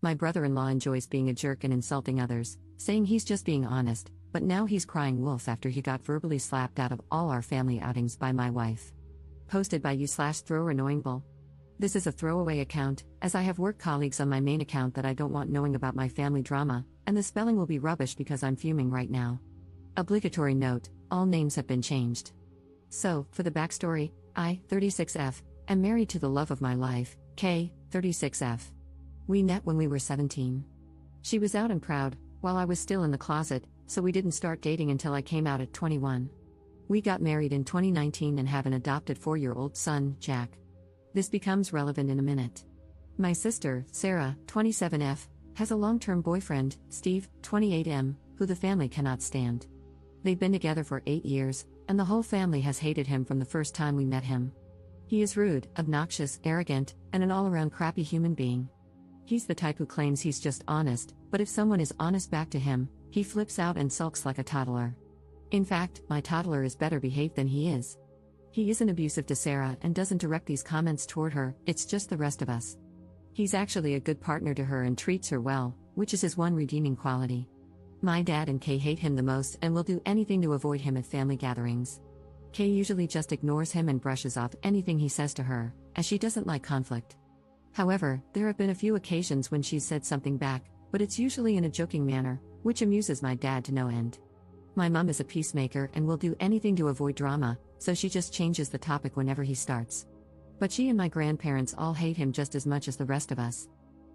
My brother-in-law enjoys being a jerk and insulting others, saying he's just being honest, but now he's crying wolf after he got verbally slapped out of all our family outings by my wife. Posted by you/throwannoyingbull. This is a throwaway account, as I have work colleagues on my main account that I don't want knowing about my family drama, and the spelling will be rubbish because I'm fuming right now. Obligatory note, all names have been changed. So, for the backstory, I, 36F, am married to the love of my life, K, 36F. We met when we were 17. She was out and proud, while I was still in the closet, so we didn't start dating until I came out at 21. We got married in 2019 and have an adopted 4-year-old son, Jack. This becomes relevant in a minute. My sister, Sarah, 27F, has a long-term boyfriend, Steve, 28M, who the family cannot stand. They've been together for 8 years, and the whole family has hated him from the first time we met him. He is rude, obnoxious, arrogant, and an all-around crappy human being. He's the type who claims he's just honest, but if someone is honest back to him, he flips out and sulks like a toddler. In fact, my toddler is better behaved than he is. He isn't abusive to Sarah and doesn't direct these comments toward her, it's just the rest of us. He's actually a good partner to her and treats her well, which is his one redeeming quality. My dad and Kay hate him the most and will do anything to avoid him at family gatherings. Kay usually just ignores him and brushes off anything he says to her, as she doesn't like conflict. However, there have been a few occasions when she's said something back, but it's usually in a joking manner, which amuses my dad to no end. My mom is a peacemaker and will do anything to avoid drama, so she just changes the topic whenever he starts. But she and my grandparents all hate him just as much as the rest of us.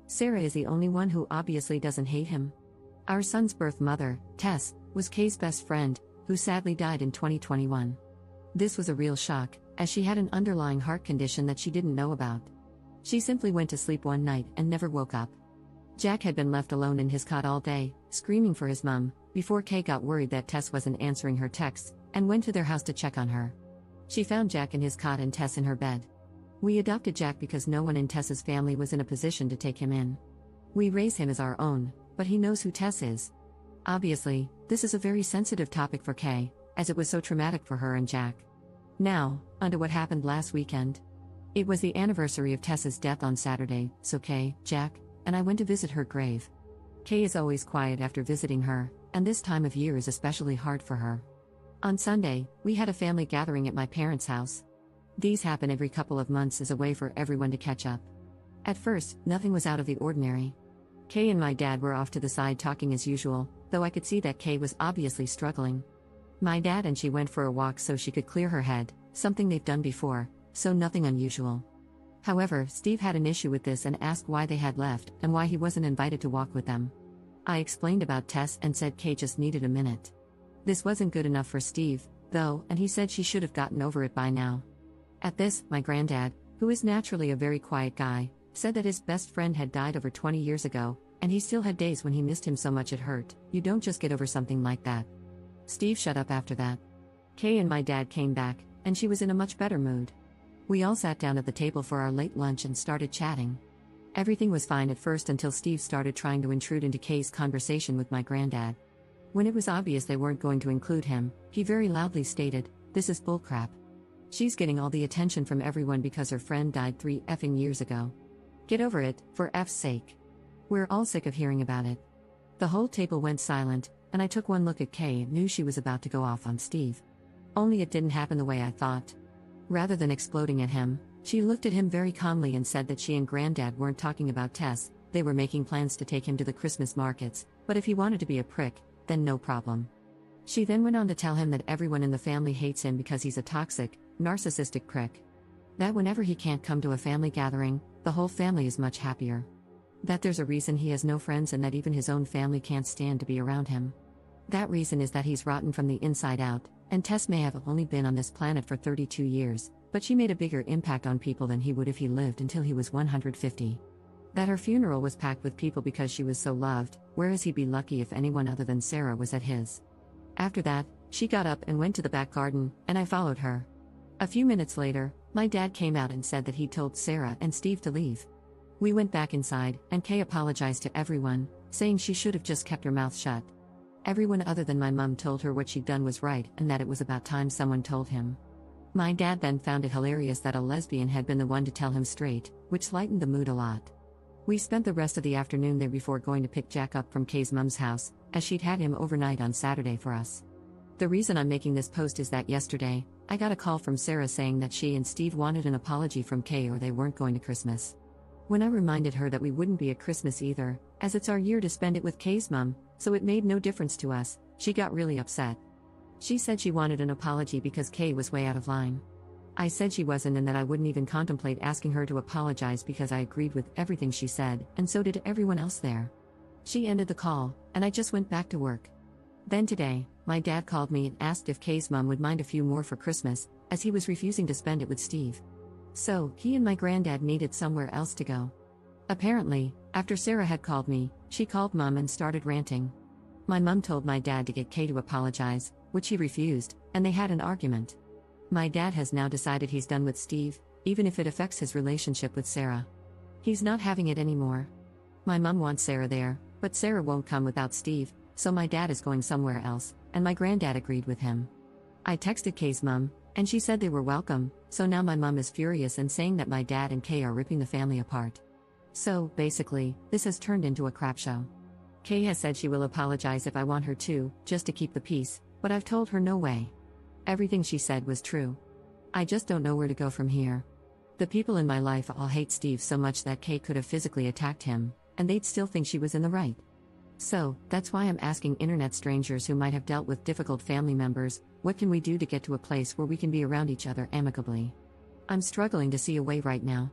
Sarah is the only one who obviously doesn't hate him. Our son's birth mother, Tess, was Kay's best friend, who sadly died in 2021. This was a real shock, as she had an underlying heart condition that she didn't know about. She simply went to sleep one night and never woke up. Jack had been left alone in his cot all day, screaming for his mum, before Kay got worried that Tess wasn't answering her texts, and went to their house to check on her. She found Jack in his cot and Tess in her bed. We adopted Jack because no one in Tess's family was in a position to take him in. We raise him as our own, but he knows who Tess is. Obviously, this is a very sensitive topic for Kay, as it was so traumatic for her and Jack. Now, onto what happened last weekend. It was the anniversary of Tess's death on Saturday, so Kay, Jack, and I went to visit her grave. Kay is always quiet after visiting her, and this time of year is especially hard for her. On Sunday, we had a family gathering at my parents' house. These happen every couple of months as a way for everyone to catch up. At first, nothing was out of the ordinary. Kay and my dad were off to the side talking as usual, though I could see that Kay was obviously struggling. My dad and she went for a walk so she could clear her head, something they've done before, so nothing unusual. However, Steve had an issue with this and asked why they had left and why he wasn't invited to walk with them. I explained about Tess and said Kay just needed a minute. This wasn't good enough for Steve, though, and he said she should have gotten over it by now. At this, my granddad, who is naturally a very quiet guy, said that his best friend had died over 20 years ago, and he still had days when he missed him so much it hurt. You don't just get over something like that. Steve shut up after that. Kay and my dad came back, and she was in a much better mood. We all sat down at the table for our late lunch and started chatting. Everything was fine at first until Steve started trying to intrude into Kay's conversation with my granddad. When it was obvious they weren't going to include him, he very loudly stated, "This is bullcrap. She's getting all the attention from everyone because her friend died 3 effing years ago. Get over it, for F's sake. We're all sick of hearing about it." The whole table went silent, and I took one look at Kay and knew she was about to go off on Steve. Only it didn't happen the way I thought. Rather than exploding at him, she looked at him very calmly and said that she and Granddad weren't talking about Tess, they were making plans to take him to the Christmas markets, but if he wanted to be a prick, then no problem. She then went on to tell him that everyone in the family hates him because he's a toxic, narcissistic prick. That whenever he can't come to a family gathering, the whole family is much happier. That there's a reason he has no friends and that even his own family can't stand to be around him. That reason is that he's rotten from the inside out, and Tess may have only been on this planet for 32 years, but she made a bigger impact on people than he would if he lived until he was 150. That her funeral was packed with people because she was so loved, whereas he'd be lucky if anyone other than Sarah was at his. After that, she got up and went to the back garden, and I followed her. A few minutes later, my dad came out and said that he'd told Sarah and Steve to leave. We went back inside, and Kay apologized to everyone, saying she should have just kept her mouth shut. Everyone other than my mum told her what she'd done was right and that it was about time someone told him. My dad then found it hilarious that a lesbian had been the one to tell him straight, which lightened the mood a lot. We spent the rest of the afternoon there before going to pick Jack up from Kay's mum's house, as she'd had him overnight on Saturday for us. The reason I'm making this post is that yesterday, I got a call from Sarah saying that she and Steve wanted an apology from Kay or they weren't going to Christmas. When I reminded her that we wouldn't be at Christmas either, as it's our year to spend it with Kay's mum, so it made no difference to us, she got really upset. She said she wanted an apology because Kay was way out of line. I said she wasn't and that I wouldn't even contemplate asking her to apologize because I agreed with everything she said, and so did everyone else there. She ended the call, and I just went back to work. Then today, my dad called me and asked if Kay's mum would mind a few more for Christmas, as he was refusing to spend it with Steve. So, he and my granddad needed somewhere else to go. Apparently, after Sarah had called me, she called Mum and started ranting. My mum told my dad to get Kay to apologize, which he refused, and they had an argument. My dad has now decided he's done with Steve, even if it affects his relationship with Sarah. He's not having it anymore. My mum wants Sarah there, but Sarah won't come without Steve, so my dad is going somewhere else, and my granddad agreed with him. I texted Kay's mum, and she said they were welcome, so now my mum is furious and saying that my dad and Kay are ripping the family apart. So, basically, this has turned into a crap show. Kay has said she will apologize if I want her to, just to keep the peace, but I've told her no way. Everything she said was true. I just don't know where to go from here. The people in my life all hate Steve so much that Kay could have physically attacked him, and they'd still think she was in the right. So, that's why I'm asking internet strangers who might have dealt with difficult family members, what can we do to get to a place where we can be around each other amicably? I'm struggling to see a way right now.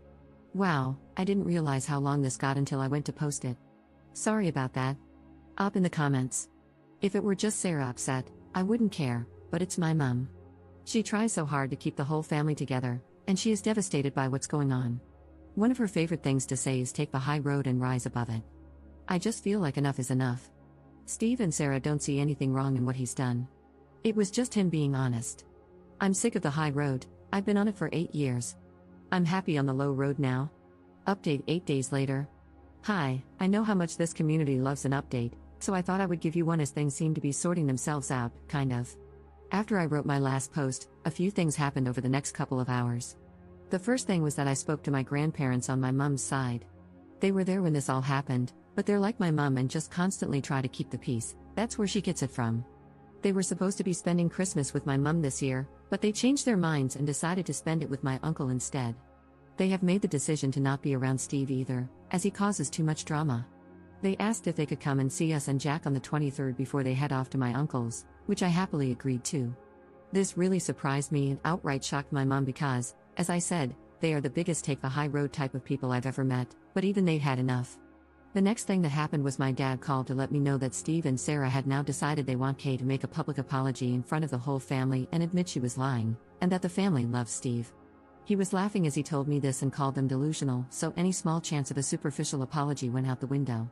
Wow, I didn't realize how long this got until I went to post it. Sorry about that. Up in the comments. If it were just Sarah upset, I wouldn't care, but it's my mum. She tries so hard to keep the whole family together, and she is devastated by what's going on. One of her favorite things to say is take the high road and rise above it. I just feel like enough is enough. Steve and Sarah don't see anything wrong in what he's done. It was just him being honest. I'm sick of the high road, I've been on it for 8 years. I'm happy on the low road now. Update 8 days later. Hi, I know how much this community loves an update, so I thought I would give you one as things seem to be sorting themselves out, kind of. After I wrote my last post, a few things happened over the next couple of hours. The first thing was that I spoke to my grandparents on my mum's side. They were there when this all happened, but they're like my mum and just constantly try to keep the peace, that's where she gets it from. They were supposed to be spending Christmas with my mum this year, but they changed their minds and decided to spend it with my uncle instead. They have made the decision to not be around Steve either, as he causes too much drama. They asked if they could come and see us and Jack on the 23rd before they head off to my uncle's, which I happily agreed to. This really surprised me and outright shocked my mum because, as I said, they are the biggest take the high road type of people I've ever met, but even they'd had enough. The next thing that happened was my dad called to let me know that Steve and Sarah had now decided they want Kay to make a public apology in front of the whole family and admit she was lying, and that the family loves Steve. He was laughing as he told me this and called them delusional, so any small chance of a superficial apology went out the window.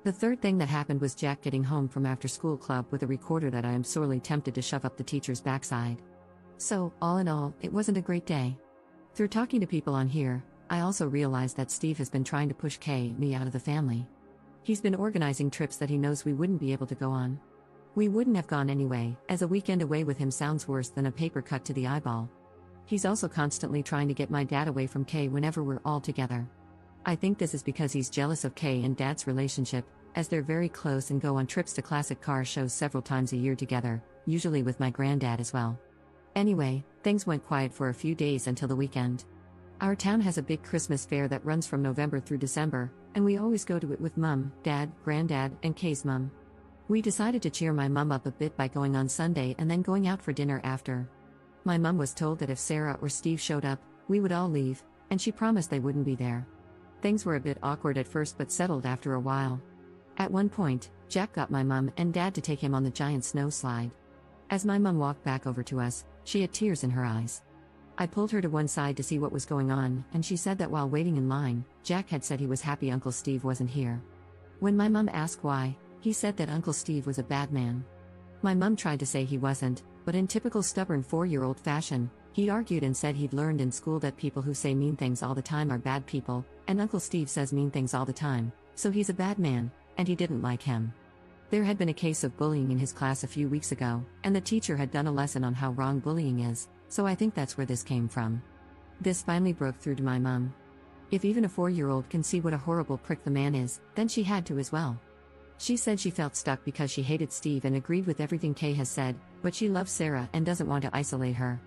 The third thing that happened was Jack getting home from after-school club with a recorder that I am sorely tempted to shove up the teacher's backside. So, all in all, it wasn't a great day. Through talking to people on here, I also realized that Steve has been trying to push Kay and me out of the family. He's been organizing trips that he knows we wouldn't be able to go on. We wouldn't have gone anyway, as a weekend away with him sounds worse than a paper cut to the eyeball. He's also constantly trying to get my dad away from Kay whenever we're all together. I think this is because he's jealous of Kay and Dad's relationship, as they're very close and go on trips to classic car shows several times a year together, usually with my granddad as well. Anyway, things went quiet for a few days until the weekend. Our town has a big Christmas fair that runs from November through December, and we always go to it with Mum, Dad, Granddad, and Kay's mum. We decided to cheer my mum up a bit by going on Sunday and then going out for dinner after. My mum was told that if Sarah or Steve showed up, we would all leave, and she promised they wouldn't be there. Things were a bit awkward at first but settled after a while. At one point, Jack got my mum and Dad to take him on the giant snow slide. As my mum walked back over to us, she had tears in her eyes. I pulled her to one side to see what was going on, and she said that while waiting in line, Jack had said he was happy Uncle Steve wasn't here. When my mum asked why, he said that Uncle Steve was a bad man. My mum tried to say he wasn't, but in typical stubborn 4-year-old fashion, he argued and said he'd learned in school that people who say mean things all the time are bad people, and Uncle Steve says mean things all the time, so he's a bad man, and he didn't like him. There had been a case of bullying in his class a few weeks ago, and the teacher had done a lesson on how wrong bullying is, so I think that's where this came from. This finally broke through to my mum. If even a 4-year-old can see what a horrible prick the man is, then she had to as well. She said she felt stuck because she hated Steve and agreed with everything Kay has said, but she loves Sarah and doesn't want to isolate her.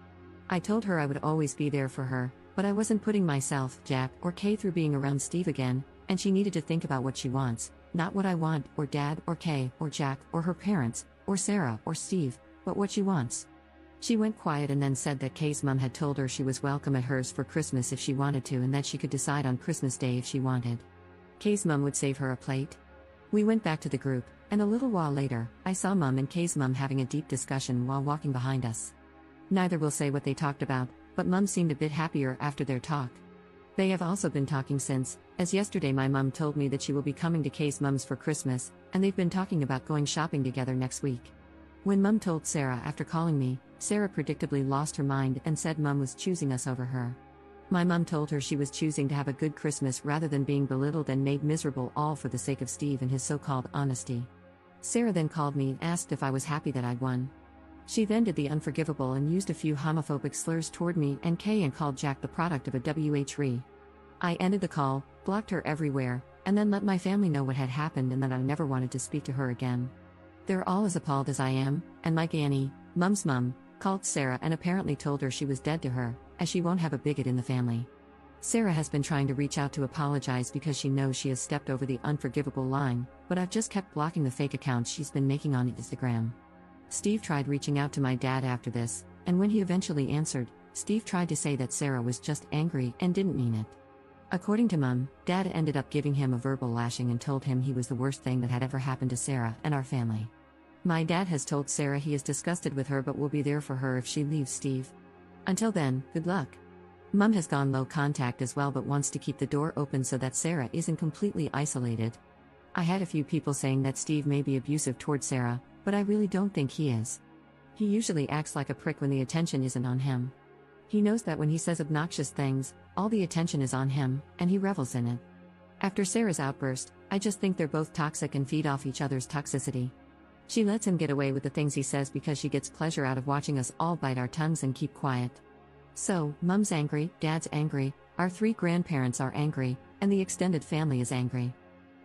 I told her I would always be there for her, but I wasn't putting myself, Jack, or Kay through being around Steve again, and she needed to think about what she wants, not what I want, or Dad, or Kay, or Jack, or her parents, or Sarah, or Steve, but what she wants. She went quiet and then said that Kay's mom had told her she was welcome at hers for Christmas if she wanted to and that she could decide on Christmas Day if she wanted. Kay's mom would save her a plate. We went back to the group, and a little while later, I saw Mom and Kay's mom having a deep discussion while walking behind us. Neither will say what they talked about, but Mom seemed a bit happier after their talk. They have also been talking since, as yesterday my mom told me that she will be coming to Kay's mom's for Christmas, and they've been talking about going shopping together next week. When Mom told Sarah after calling me, Sarah predictably lost her mind and said Mom was choosing us over her. My mom told her she was choosing to have a good Christmas rather than being belittled and made miserable, all for the sake of Steve and his so-called honesty. Sarah then called me and asked if I was happy that I'd won. She then did the unforgivable and used a few homophobic slurs toward me and Kay and called Jack the product of a WH-re. I ended the call, blocked her everywhere, and then let my family know what had happened and that I never wanted to speak to her again. They're all as appalled as I am, and Mike Annie, Mom's mom, called Sarah and apparently told her she was dead to her, as she won't have a bigot in the family. Sarah has been trying to reach out to apologize because she knows she has stepped over the unforgivable line, but I've just kept blocking the fake accounts she's been making on Instagram. Steve tried reaching out to my dad after this, and when he eventually answered, Steve tried to say that Sarah was just angry and didn't mean it. According to Mom, Dad ended up giving him a verbal lashing and told him he was the worst thing that had ever happened to Sarah and our family. My dad has told Sarah he is disgusted with her but will be there for her if she leaves Steve. Until then, good luck. Mom has gone low contact as well but wants to keep the door open so that Sarah isn't completely isolated. I had a few people saying that Steve may be abusive toward Sarah, but I really don't think he is. He usually acts like a prick when the attention isn't on him. He knows that when he says obnoxious things, all the attention is on him, and he revels in it. After Sarah's outburst, I just think they're both toxic and feed off each other's toxicity. She lets him get away with the things he says because she gets pleasure out of watching us all bite our tongues and keep quiet. So, Mom's angry, Dad's angry, our 3 grandparents are angry, and the extended family is angry.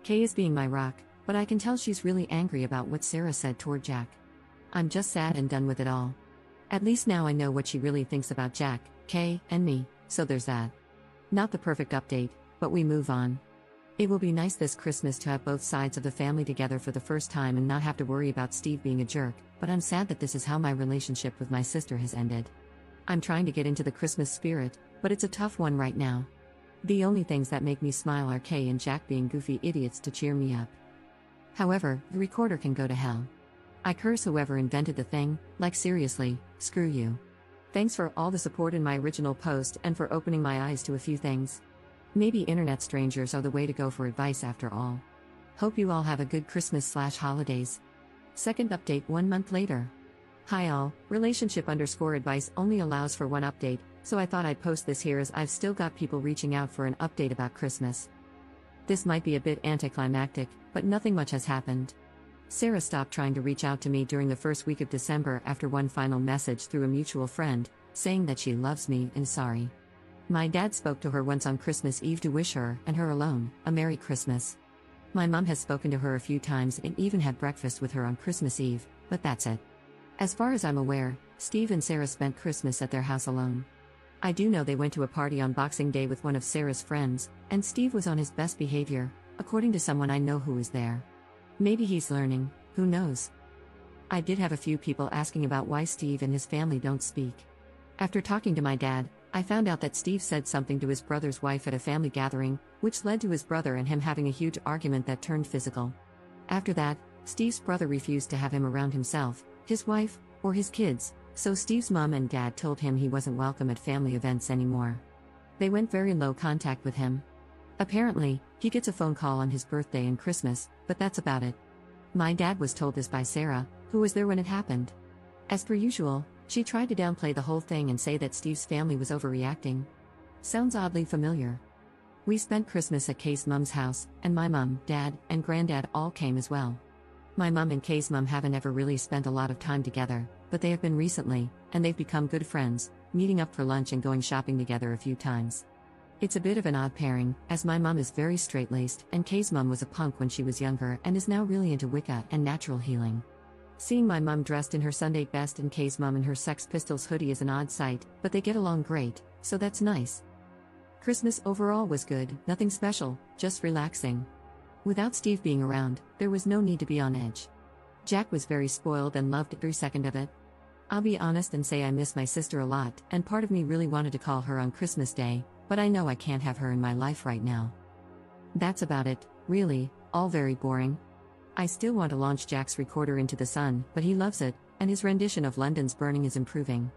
Kay is being my rock, but I can tell she's really angry about what Sarah said toward Jack. I'm just sad and done with it all. At least now I know what she really thinks about Jack, Kay, and me, so there's that. Not the perfect update, but we move on. It will be nice this Christmas to have both sides of the family together for the first time and not have to worry about Steve being a jerk, but I'm sad that this is how my relationship with my sister has ended. I'm trying to get into the Christmas spirit, but it's a tough one right now. The only things that make me smile are Kay and Jack being goofy idiots to cheer me up. However, the recorder can go to hell. I curse whoever invented the thing, like seriously, screw you. Thanks for all the support in my original post and for opening my eyes to a few things. Maybe internet strangers are the way to go for advice after all. Hope you all have a good Christmas/holidays. Second update 1 month later. Hi all, relationship_advice only allows for one update, so I thought I'd post this here as I've still got people reaching out for an update about Christmas. This might be a bit anticlimactic, but nothing much has happened. Sarah stopped trying to reach out to me during the first week of December after one final message through a mutual friend, saying that she loves me and sorry. My dad spoke to her once on Christmas Eve to wish her, and her alone, a Merry Christmas. My mom has spoken to her a few times and even had breakfast with her on Christmas Eve, but that's it. As far as I'm aware, Steve and Sarah spent Christmas at their house alone. I do know they went to a party on Boxing Day with one of Sarah's friends, and Steve was on his best behavior, according to someone I know who was there. Maybe he's learning, who knows? I did have a few people asking about why Steve and his family don't speak. After talking to my dad, I found out that Steve said something to his brother's wife at a family gathering, which led to his brother and him having a huge argument that turned physical. After that, Steve's brother refused to have him around himself, his wife, or his kids, so Steve's mom and dad told him he wasn't welcome at family events anymore. They went very low contact with him. Apparently, he gets a phone call on his birthday and Christmas, but that's about it. My dad was told this by Sarah, who was there when it happened. As per usual, she tried to downplay the whole thing and say that Steve's family was overreacting. Sounds oddly familiar. We spent Christmas at Kay's mom's house, and my mom, dad, and granddad all came as well. My mom and Kay's mom haven't ever really spent a lot of time together, but they have been recently, and they've become good friends, meeting up for lunch and going shopping together a few times. It's a bit of an odd pairing, as my mum is very straight-laced, and Kay's mum was a punk when she was younger and is now really into Wicca and natural healing. Seeing my mum dressed in her Sunday best and Kay's mum in her Sex Pistols hoodie is an odd sight, but they get along great, so that's nice. Christmas overall was good, nothing special, just relaxing. Without Steve being around, there was no need to be on edge. Jack was very spoiled and loved every second of it. I'll be honest and say I miss my sister a lot, and part of me really wanted to call her on Christmas Day, but I know I can't have her in my life right now. That's about it, really, all very boring. I still want to launch Jack's recorder into the sun, but he loves it, and his rendition of London's Burning is improving.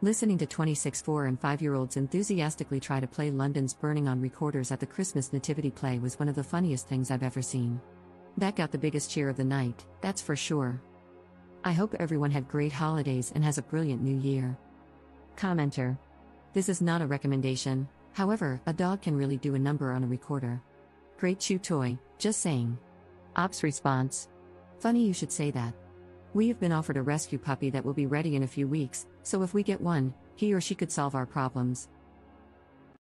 Listening to 26 4 and 5-year-olds enthusiastically try to play London's Burning on recorders at the Christmas nativity play was one of the funniest things I've ever seen. That got the biggest cheer of the night, that's for sure. I hope everyone had great holidays and has a brilliant new year. Commenter. This is not a recommendation, however, a dog can really do a number on a recorder. Great chew toy, just saying. Ops response. Funny you should say that. We have been offered a rescue puppy that will be ready in a few weeks, so if we get one, he or she could solve our problems.